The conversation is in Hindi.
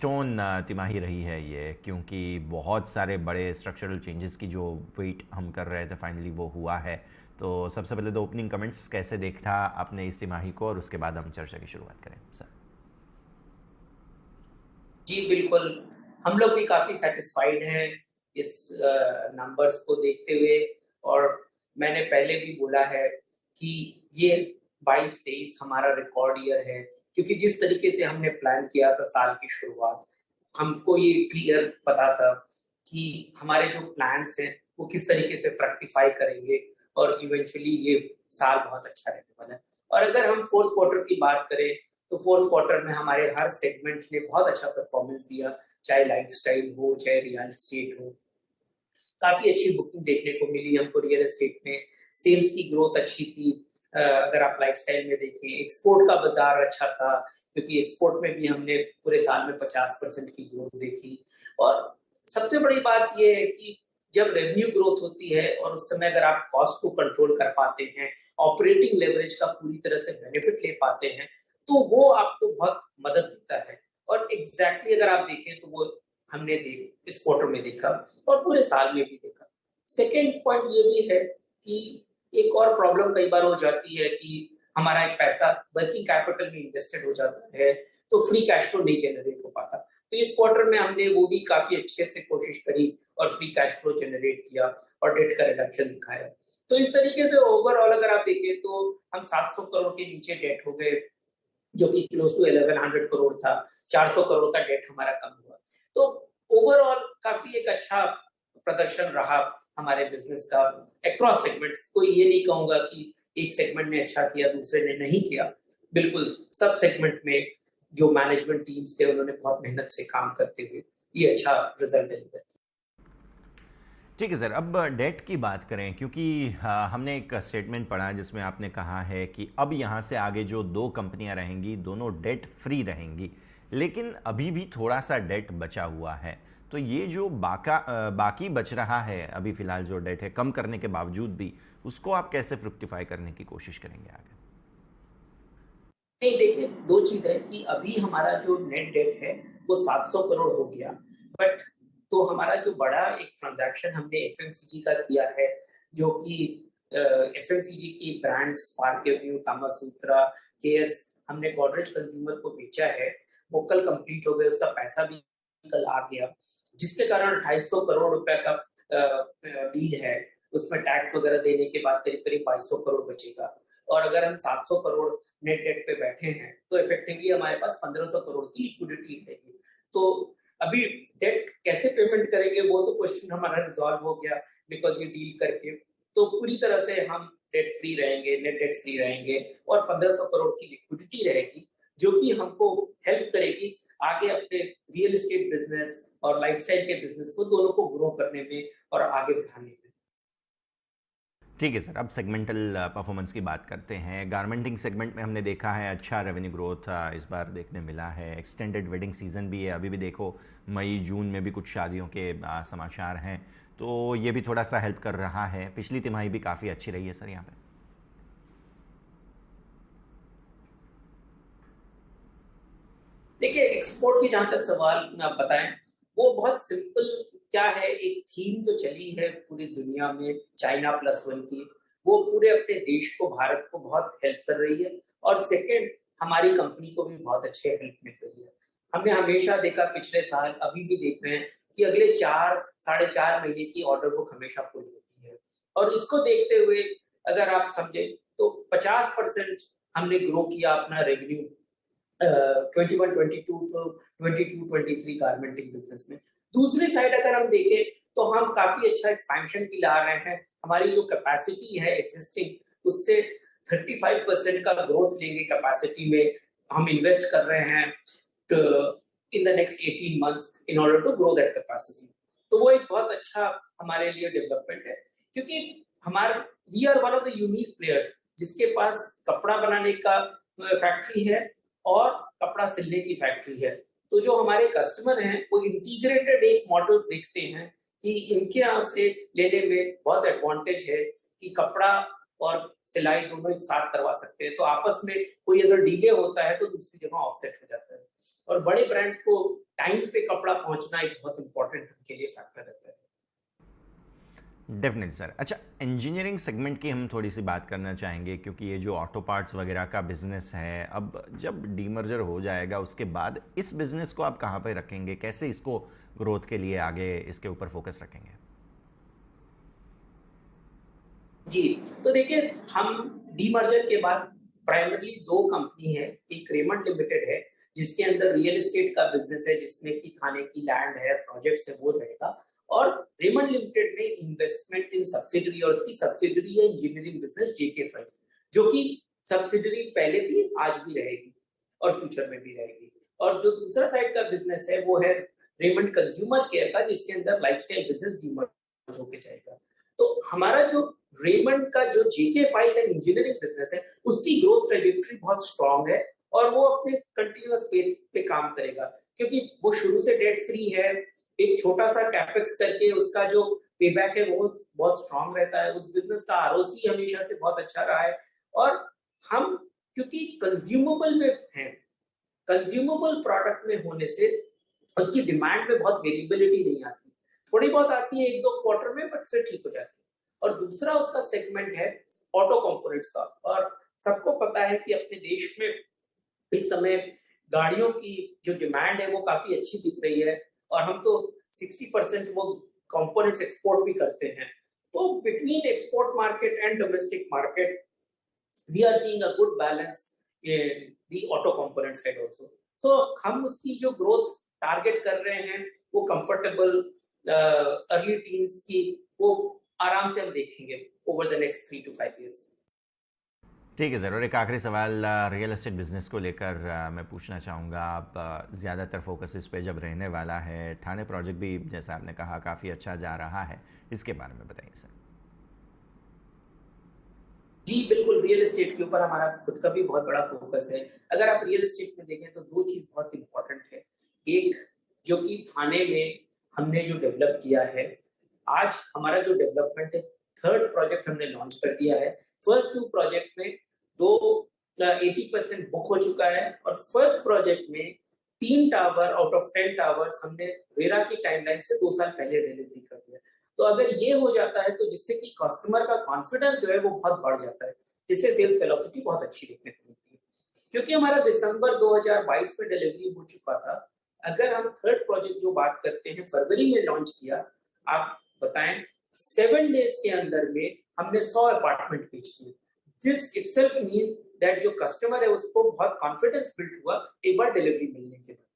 माइलस्टोन तिमाही रही है ये, क्योंकि बहुत सारे बड़े स्ट्रक्चरल चेंजेस की जो वेट हम कर रहे थे फाइनली वो हुआ है। तो सबसे पहले तो ओपनिंग कमेंट्स कैसे देखा आपने इस तिमाही को, और उसके बाद हम चर्चा की शुरुआत करें सर। जी, बिल्कुल। हम लोग भी काफ़ी सैटिस्फाइड हैं इस नंबर्स को देखते हुए। और मैंने पहले भी बोला है कि ये 22-23 हमारा रिकॉर्ड ईयर है, क्योंकि जिस तरीके से हमने प्लान किया था साल की शुरुआत, हमको ये क्लियर पता था कि हमारे जो प्लान्स हैं, वो किस तरीके से फ्रक्टिफाई करेंगे और इवेंचुअली ये साल बहुत अच्छा रहने वाला है। और अगर हम 4th क्वार्टर की बात करें, तो 4th क्वार्टर में हमारे हर सेगमेंट ने बहुत अच्छा परफॉर्मेंस दिया, चाहे लाइफस्टाइल हो, चाहे रियल एस्टेट हो। काफ़ी अच्छी बुकिंग देखने को मिली हमको रियल एस्टेट में, सेल्स की ग्रोथ अच्छी थी। अगर आप लाइफस्टाइल में देखें, एक्सपोर्ट का बाज़ार अच्छा था, क्योंकि एक्सपोर्ट में भी हमने पूरे साल में 50% की ग्रोथ देखी। और सबसे बड़ी बात ये है कि जब रेवेन्यू ग्रोथ होती है और उस समय अगर आप कॉस्ट को कंट्रोल कर पाते हैं, ऑपरेटिंग लेवरेज का पूरी तरह से बेनिफिट ले पाते हैं, तो वो आपको बहुत मदद देता है। और एग्ज़ैक्टली अगर आप देखें तो वो हमने इस क्वार्टर में देखा और पूरे साल में भी देखा। सेकंड पॉइंट ये भी है कि एक और प्रॉब्लम कई बार हो जाती है कि हमारा एक पैसा वर्किंग कैपिटल में इन्वेस्टेड हो जाता है, तो फ्री कैश फ्लो नहीं जनरेट हो पाता। तो इस क्वार्टर में हमने वो भी काफ़ी अच्छे से कोशिश करी और फ्री कैश फ्लो जनरेट किया और डेट का रिडक्शन दिखाया। तो इस तरीके से ओवरऑल अगर आप देखें तो हम 700 करोड़ के नीचे डेट हो गए, जो कि क्लोज टू 1100 करोड़ था। 400 करोड़ का डेट हमारा कम हुआ। तो ओवरऑल काफ़ी एक अच्छा प्रदर्शन रहा हमारे बिज़नेस का अक्रॉस सेगमेंट्स। कोई ये नहीं कहूँगा कि एक सेगमेंट ने अच्छा किया, दूसरे ने नहीं किया। बिल्कुल, सब सेगमेंट में जो मैनेजमेंट टीम्स थे, उन्होंने बहुत मेहनत से काम करते हुए ये अच्छा रिज़ल्ट डिलीवर किया। ठीक है सर, अब डेट की बात करें, क्योंकि हमने एक स्टेटमेंट पढ़ा जिसमें आपने कहा है कि अब यहाँ से आगे जो दो कंपनियाँ रहेंगी दोनों डेट फ्री रहेंगी, लेकिन अभी भी थोड़ा सा डेट बचा हुआ है। तो ये जो बाकी बच रहा है अभी फ़िलहाल जो डेट है, कम करने के बावजूद भी, उसको आप कैसे फ्रुक्टिफाई करने की कोशिश करेंगे आगे? नहीं, देखिए 2 चीज़ है कि अभी हमारा जो नेट डेट है वो 700 करोड़ हो गया। बट तो हमारा जो बड़ा एक ट्रांज़ैक्शन हमने एफएमसीजी का किया है, जो कि एफएमसीजी की brands Spark Avenue, KamaSutra, KS हमने गोदरेज कंज्यूमर को बेचा है। वो कल कंप्लीट हो गया, उसका पैसा भी कल आ गया, जिसके कारण 250 करोड़ रुपए का डील है। उसमें टैक्स वगैरह देने के बाद करीब-करीब 2200 करोड़ बचेगा। और अगर हम 700 करोड़ नेट डेट पे बैठे हैं, तो इफेक्टिवली हमारे पास 1500 करोड़ की लिक्विडिटी रहेगी। तो अभी डेट कैसे पेमेंट करेंगे वो तो क्वेश्चन हमारा रिजॉल्व हो गया बिकॉज़ ये डील करके। तो पूरी तरह से हम डेट फ्री रहेंगे, नेट डेट फ्री रहेंगे और 1500 करोड़ की लिक्विडिटी रहेगी, जो कि हमको हेल्प करेगी आगे अपने रियल एस्टेट बिज़नेस और लाइफस्टाइल के बिज़नेस को दोनों को ग्रो करने में और आगे बढ़ाने में। ठीक है सर, अब सेगमेंटल परफॉर्मेंस की बात करते हैं। गारमेंटिंग सेगमेंट में हमने देखा है अच्छा रेवेन्यू ग्रोथ इस बार देखने मिला है। एक्सटेंडेड वेडिंग सीजन भी है, अभी भी देखो मई जून में भी कुछ शादियों के समाचार हैं, तो ये भी थोड़ा सा हेल्प कर रहा है। पिछली तिमाही भी काफ़ी अच्छी रही है सर यहाँ पे। देखिए, एक्सपोर्ट की जहाँ तक सवाल आप बताएँ, वो बहुत सिंपल क्या है, एक थीम जो चली है पूरी दुनिया में चाइना प्लस वन की, वो पूरे अपने देश को, भारत को बहुत हेल्प कर रही है। और सेकंड, हमारी कंपनी को भी बहुत अच्छे हेल्प मिल रही है। हमने हमेशा देखा पिछले साल, अभी भी देख रहे हैं कि अगले 4 साढ़े 4 महीने की ऑर्डर बुक हमेशा फुल होती है। और इसको देखते हुए अगर आप समझें तो 50% हमने ग्रो किया अपना रेवेन्यू 21-22 टू 22-23 गारमेंटिंग बिजनेस में। दूसरी साइड अगर हम देखें तो हम काफ़ी अच्छा एक्सपेंशन भी ला रहे हैं। हमारी जो कैपेसिटी है एक्सिस्टिंग, उससे 35% का ग्रोथ लेंगे कैपेसिटी में। हम इन्वेस्ट कर रहे हैं ट in the next 18 months in order to grow that capacity. तो वो एक बहुत अच्छा हमारे लिए डेवलपमेंट है, क्योंकि हमारे we are one of the unique players जिसके पास कपड़ा बनाने का फैक्ट्री है और कपड़ा सिलने की फैक्ट्री है। तो जो हमारे कस्टमर हैं, वो इंटीग्रेटेड एक मॉडल देखते हैं कि इनके यहाँ से लेने में बहुत एडवांटेज है कि कपड़ा और सिलाई दोनों एक साथ करवा सकते हैं। तो आपस में कोई अगर डिले होता है, तो दूसरी जगह ऑफसेट हो जाता है। और बड़े ब्रांड्स को टाइम पे कपड़ा पहुंचना एक बहुत इंपॉर्टेंट उनके लिए फैक्टर रहता है। Definitely sir. अच्छा, इंजीनियरिंग सेगमेंट की हम थोड़ी सी बात करना चाहेंगे, क्योंकि ये जो ऑटो पार्ट्स वगैरह का बिजनेस है, अब जब डीमर्जर हो जाएगा उसके बाद इस बिजनेस को आप कहाँ पे रखेंगे, कैसे इसको ग्रोथ के लिए आगे इसके ऊपर फोकस रखेंगे? जी, तो देखिए हम डीमर्जर के बाद प्राइमरली 2 कंपनी है, एक रेमंड लिमिटेड है, जिसके अंदर रियल एस्टेट का बिज़नेस है, जिसमें कि थाने की लैंड है, प्रोजेक्ट्स है, वो रहेगा। और रेमंड लिमिटेड में इन्वेस्टमेंट इन सब्सिडियरी और उसकी सब्सिडियरी है इंजीनियरिंग बिज़नेस जेके फाइल्स, जो कि सब्सिडियरी पहले थी, आज भी रहेगी और फ्यूचर में भी रहेगी। और जो दूसरा साइड का बिज़नेस है, वो है रेमंड कंज्यूमर केयर का, जिसके अंदर लाइफस्टाइल बिज़नेस डीमर्ज होके जाएगा। तो हमारा जो रेमंड का जो जेके फाइल्स एंड इंजीनियरिंग बिजनेस है, उसकी ग्रोथ ट्रेजेक्टरी बहुत स्ट्रांग है और वो अपने कंटिन्यूअस पेस पे काम करेगा, क्योंकि वो शुरू से डेट फ्री है। एक छोटा सा कैपेक्स करके उसका जो पेबैक है वो बहुत स्ट्रांग रहता है। उस बिजनेस का आरओसी हमेशा से बहुत अच्छा रहा है। और हम क्योंकि कंज्यूमेबल में हैं, कंज्यूमेबल प्रोडक्ट में होने से उसकी डिमांड में बहुत वेरिएबिलिटी नहीं आती। थोड़ी बहुत आती है 1-2 क्वार्टर में, बट फिर ठीक हो जाती है। और दूसरा उसका सेगमेंट है ऑटो कंपोनेंट्स का। और सबको पता है कि अपने देश में इस समय गाड़ियों की जो डिमांड है वो काफी अच्छी दिख रही है, और हम तो 60% वो कंपोनेंट्स एक्सपोर्ट भी करते हैं। तो between export market and domestic market we are seeing a good balance in the auto component side also. So हम उसकी जो ग्रोथ टारगेट कर रहे हैं वो कंफर्टेबल अर्ली टीन्स की, वो आराम से हम देखेंगे over the next 3 to 5 years। ठीक है सर। और एक आखिरी सवाल रियल एस्टेट बिजनेस को लेकर मैं पूछना चाहूँगा। आप ज़्यादातर फोकस इस पे जब रहने वाला है, ठाणे प्रोजेक्ट भी जैसा आपने कहा काफ़ी अच्छा जा रहा है, इसके बारे में बताइए सर। जी, बिल्कुल, रियल एस्टेट के ऊपर हमारा खुद का भी बहुत बड़ा फ़ोकस है। अगर आप रियल एस्टेट में देखें तो 2 चीज़ बहुत इम्पोर्टेंट है। एक, जो कि थाने में हमने जो डेवलप किया है, आज हमारा जो डेवलपमेंट है, 3rd प्रोजेक्ट हमने लॉन्च कर दिया है। फर्स्ट 2 प्रोजेक्ट में 80% बुक हो चुका है, और फर्स्ट प्रोजेक्ट में 3 टावर आउट ऑफ 10 टावर्स हमने रेरा की टाइमलाइन से 2 साल पहले डिलीवरी कर दिया। तो अगर ये हो जाता है तो जिससे कि कस्टमर का कॉन्फिडेंस जो है वो बहुत बढ़ जाता है, जिससे सेल्स वेलोसिटी बहुत अच्छी देखने को मिलती है। क्योंकि हमारा दिसंबर 2022 में डिलीवरी हो चुका था, अगर हम 3rd प्रोजेक्ट जो बात करते हैं फरवरी में लॉन्च किया, आप बताएं 7 डेज के अंदर में हमने 100 अपार्टमेंट बेच दिए। दिस इटसेल्फ मींस दैट जो कस्टमर है उसको बहुत कॉन्फिडेंस बिल्ड हुआ एक बार डिलीवरी मिलने के बाद।